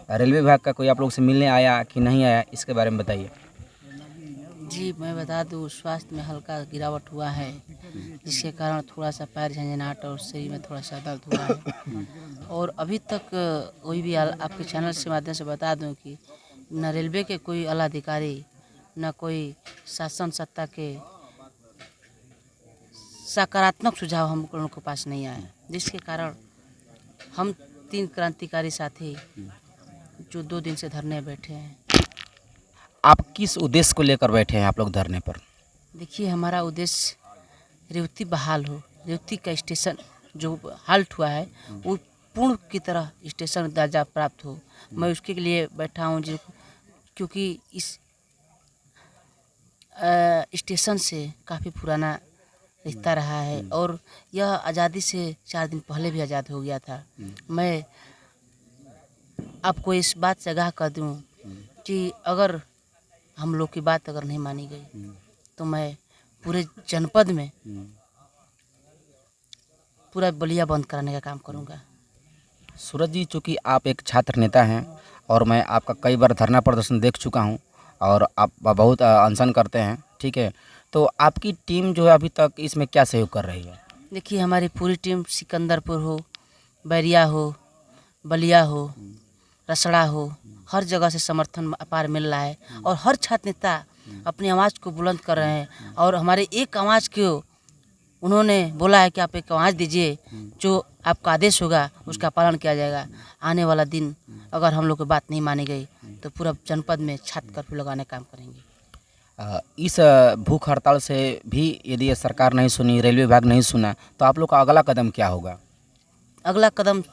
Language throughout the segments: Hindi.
रेलवे विभाग का कोई आप लोग से मिलने आया कि नहीं आया, इसके बारे में बताइए। जी मैं बता दूं, स्वास्थ्य में हल्का गिरावट हुआ है, जिसके कारण थोड़ा सा पैर झंझनाहट और शरीर में थोड़ा सा दर्द हुआ है। और अभी तक कोई भी आपके चैनल के माध्यम से बता दूं कि न रेलवे के कोई आला अधिकारी, न कोई शासन सत्ता के सकारात्मक सुझाव हम लोगों के पास नहीं आया, जिसके कारण हम 3 क्रांतिकारी साथी जो 2 दिन से धरने बैठे हैं। आप किस उद्देश्य को लेकर बैठे हैं आप लोग धरने पर? देखिए, हमारा उद्देश्य रेवती बहाल हो, रेवती का स्टेशन जो हाल्ट हुआ है वो पूर्ण की तरह स्टेशन दर्जा प्राप्त हो। मैं उसके लिए बैठा हूँ, जो क्योंकि इस स्टेशन से काफ़ी पुराना रिश्ता रहा है और यह आज़ादी से 4 दिन पहले भी आज़ाद हो गया था। मैं आपको इस बात से आगाह कर दूँ कि अगर हम लोग की बात अगर नहीं मानी गई तो मैं पूरे जनपद में पूरा बलिया बंद कराने का काम करूंगा। सूरज जी, चूँकि आप एक छात्र नेता हैं और मैं आपका कई बार धरना प्रदर्शन देख चुका हूं और आप बहुत अनशन करते हैं, ठीक है, तो आपकी टीम जो है अभी तक इसमें क्या सहयोग कर रही है? देखिए, हमारी पूरी टीम सिकंदरपुर हो, बैरिया हो, बलिया हो, रसड़ा हो, हर जगह से समर्थन अपार मिल रहा है और हर छात्र नेता अपनी आवाज़ को बुलंद कर रहे हैं और हमारे एक आवाज़ को उन्होंने बोला है कि आप एक आवाज़ दीजिए, जो आपका आदेश होगा उसका पालन किया जाएगा। आने वाला दिन अगर हम लोग की बात नहीं मानी गई तो पूरा जनपद में छात्र कर्फ्यू लगाने का काम करेंगे। इस भूख हड़ताल से भी यदि ये सरकार नहीं सुनी, रेलवे विभाग नहीं सुना, तो आप लोग का अगला कदम क्या होगा? अगला कदम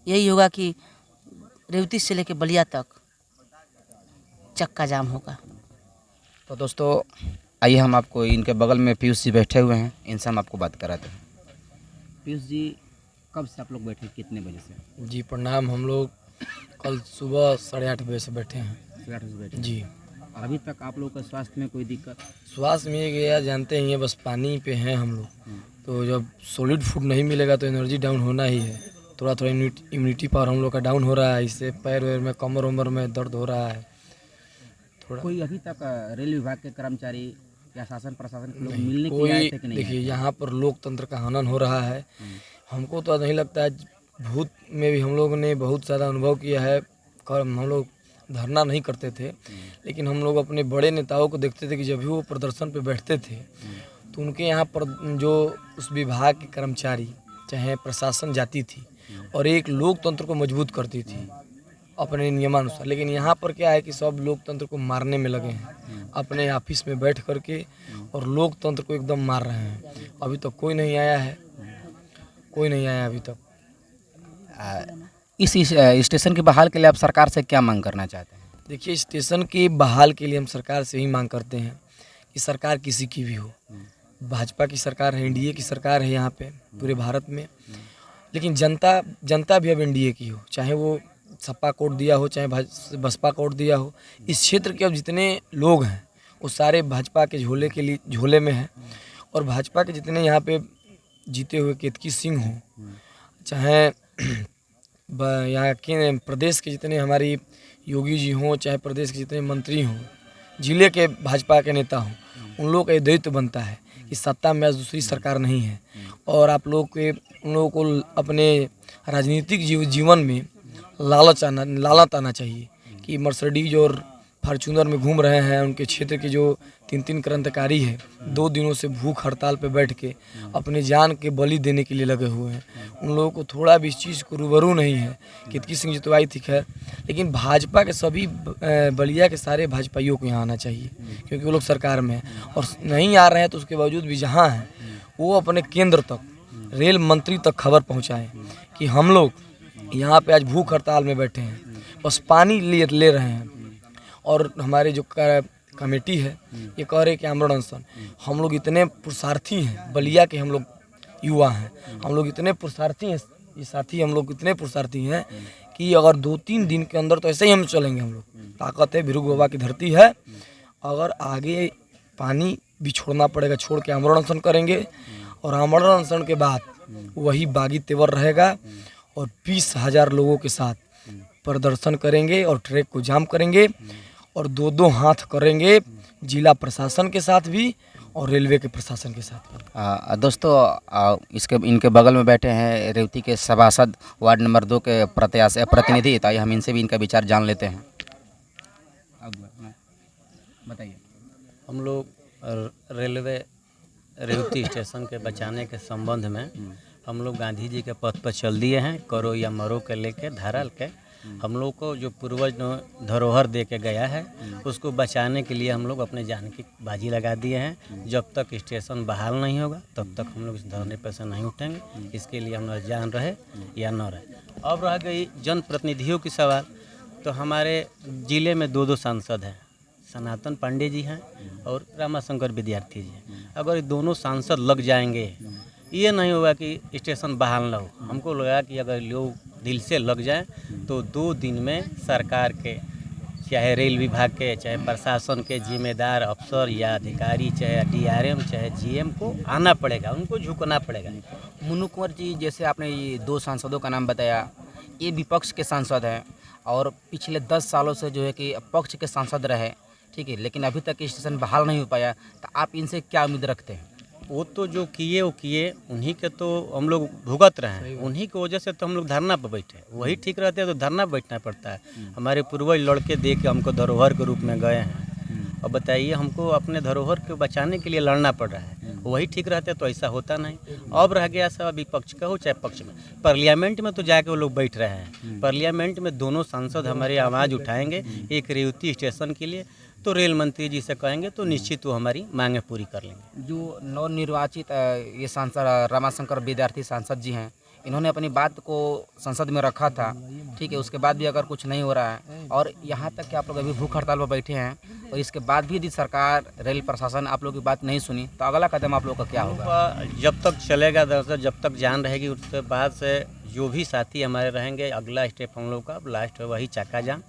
यही होगा कि रेवती से लेकर बलिया तक चक्का जाम होगा। तो दोस्तों, आइए हम आपको इनके बगल में पीयूष जी बैठे हुए हैं, इनसे हम आपको बात कराते हैं। पीयूष जी, कब से आप लोग बैठे, कितने बजे से? जी प्रणाम। हम लोग कल सुबह 8:30 बजे से बैठे हैं। 8 बजे बैठे जी। और अभी तक आप लोग का स्वास्थ्य में कोई दिक्कत? स्वास्थ्य में ये गया, जानते ही हैं, बस पानी पे हैं हम लोग। तो जब सॉलिड फूड नहीं मिलेगा तो एनर्जी डाउन होना ही है। थोड़ा थोड़ा इम्यूनिटी पावर हम लोग का डाउन हो रहा है, इससे पैर वैर में, कमर उमर में दर्द हो रहा है थोड़ा। कोई अभी तक रेल विभाग के कर्मचारी या शासन प्रशासन के लोग नहीं, मिलने के लिए आए कोई थे कि नहीं? देखिए, यहाँ पर लोकतंत्र का हनन हो रहा है। हमको तो नहीं लगता है, भूत में भी हम लोग ने बहुत ज़्यादा अनुभव किया है। हम लोग धरना नहीं करते थे, लेकिन हम लोग अपने बड़े नेताओं को देखते थे कि जब भी वो प्रदर्शन पे बैठते थे तो उनके यहाँ पर जो उस विभाग के कर्मचारी चाहे प्रशासन जाती थी और एक लोकतंत्र को मजबूत करती थी अपने नियमानुसार। लेकिन यहाँ पर क्या है कि सब लोकतंत्र को मारने में लगे हैं, अपने ऑफिस में बैठ करके, और लोकतंत्र को एकदम मार रहे हैं। अभी तक कोई नहीं आया है, कोई नहीं आया अभी तक। इस स्टेशन के बहाल के लिए आप सरकार से क्या मांग करना चाहते हैं? देखिए, स्टेशन के बहाल के लिए हम सरकार से ही मांग करते हैं कि सरकार किसी की भी हो, भाजपा की सरकार है, एनडीए की सरकार है यहाँ पे पूरे भारत में, लेकिन जनता भी अब एनडीए की हो, चाहे वो सपा कोड दिया हो चाहे बसपा कोड दिया हो। इस क्षेत्र के अब जितने लोग हैं वो सारे भाजपा के झोले में हैं। और भाजपा के जितने यहाँ पे जीते हुए केतकी सिंह हों, चाहे यहाँ के प्रदेश के जितने हमारी योगी जी हों, चाहे प्रदेश के जितने मंत्री हों, जिले के भाजपा के नेता हों, उन लोगों का ये दायित्व बनता है कि सत्ता में आज दूसरी सरकार नहीं है और आप लोग के उन लोगों को अपने राजनीतिक जीवन में लालच आना चाहिए कि मर्सिडीज और फॉर्च्यूनर में घूम रहे हैं। उनके क्षेत्र के जो 3 क्रांतिकारी है 2 दिनों से भूख हड़ताल पे बैठ के अपने जान के बलि देने के लिए लगे हुए हैं। उन लोगों को थोड़ा भी इस चीज़ को रूबरू नहीं है। केतकी सिंह जितवाई थी खैर, लेकिन भाजपा के सभी बलिया के सारे भाजपाइयों को यहाँ आना चाहिए, क्योंकि वो लोग सरकार में हैं और नहीं आ रहे हैं तो उसके बावजूद भी जहाँ हैं वो अपने केंद्र तक, रेल मंत्री तक खबर पहुँचाएँ कि हम लोग यहाँ पे आज भूख हड़ताल में बैठे हैं, बस पानी ले रहे हैं। और हमारे जो कमेटी है ये कह रहे कि आमरण अनशन, हम लोग इतने पुरुषार्थी हैं, बलिया के हम लोग युवा हैं, हम लोग इतने पुरुषार्थी हैं, ये साथी हम लोग इतने पुरुषार्थी हैं कि अगर 2-3 दिन के अंदर तो ऐसे ही हम चलेंगे। हम लोग ताकत है, भिरुग बाबा की धरती है, अगर आगे पानी भी छोड़ना पड़ेगा छोड़ के आमरण अनशन करेंगे। और आमरण अनशन के बाद वही बागी तेवर रहेगा और 20,000 लोगों के साथ प्रदर्शन करेंगे और ट्रैक को जाम करेंगे और दो दो हाथ करेंगे जिला प्रशासन के साथ भी और रेलवे के प्रशासन के साथ भी। दोस्तों इसके इनके बगल में बैठे हैं रेवती के सभासद वार्ड नंबर 2 के प्रत्याशी प्रतिनिधि, तो आइए हम इनसे भी इनका विचार जान लेते हैं। बताइए। हम लोग रेलवे रेवती स्टेशन के बचाने के संबंध में हम लोग गांधी जी के पथ पर चल दिए हैं। करो या मरो के लेके धारा के हम लोग को जो पूर्वज ने धरोहर दे के गया है उसको बचाने के लिए हम लोग अपने जान की बाजी लगा दिए हैं। जब तक स्टेशन बहाल नहीं होगा तब तक हम लोग इस धरने पर से नहीं उठेंगे। इसके लिए हम जान रहे या न रहे। अब रह गई जनप्रतिनिधियों की सवाल, तो हमारे ज़िले में 2 सांसद हैं, सनातन पांडे जी हैं और रामाशंकर विद्यार्थी जी हैं। अगर ये दोनों सांसद लग जाएंगे, ये नहीं होगा कि स्टेशन बहाल ना हो। हमको लगा कि अगर लोग दिल से लग जाएं तो 2 दिन में सरकार के, चाहे रेल विभाग के, चाहे प्रशासन के जिम्मेदार अफसर या अधिकारी, चाहे DRM चाहे GM को आना पड़ेगा, उनको झुकना पड़ेगा। मुन्नू कुंवर जी, जैसे आपने ये 2 सांसदों का नाम बताया, ये विपक्ष के सांसद हैं और पिछले 10 सालों से जो है कि पक्ष के सांसद रहे, ठीक है, लेकिन अभी तक स्टेशन बहाल नहीं हो पाया, तो आप इनसे क्या उम्मीद रखते हैं? वो तो जो किए वो किए, उन्हीं के तो हम लोग भुगत रहे हैं, उन्हीं की वजह से तो हम लोग धरना पर बैठे। वही ठीक रहते हैं तो धरना बैठना पड़ता है। हमारे पूर्वज लड़के दे के हमको धरोहर के रूप में गए हैं, और बताइए हमको अपने धरोहर को बचाने के लिए लड़ना पड़ रहा है। वही ठीक रहते तो ऐसा होता नहीं। अब रह गया सब विपक्ष का हो चाहे पक्ष में, पार्लियामेंट में तो जाके वो लोग बैठ रहे हैं। पार्लियामेंट में दोनों सांसद हमारी आवाज़ उठाएंगे एक रेवती स्टेशन के लिए, तो रेल मंत्री जी से कहेंगे तो निश्चित वो हमारी मांगें पूरी कर लेंगे। जो नवनिर्वाचित ये सांसद रामाशंकर विद्यार्थी सांसद जी हैं, इन्होंने अपनी बात को संसद में रखा था, ठीक है, उसके बाद भी अगर कुछ नहीं हो रहा है और यहाँ तक कि आप लोग अभी भूख हड़ताल पर बैठे हैं और इसके बाद भी यदि सरकार, रेल प्रशासन आप लोग की बात नहीं सुनी, तो अगला कदम आप लोग का क्या होगा? जब तक चलेगा दरअसल, जब तक जान रहेगी, उसके बाद से जो भी साथी हमारे रहेंगे, अगला स्टेप हम लोग का लास्ट है वही चक्का जाम।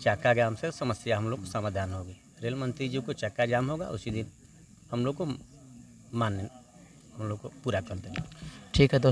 चक्का जाम से समस्या हम लोग को समाधान होगी। रेल मंत्री जी को चक्का जाम होगा, उसी दिन हम लोग को हम लोग को पूरा कर देंगे। ठीक है दोस्तों।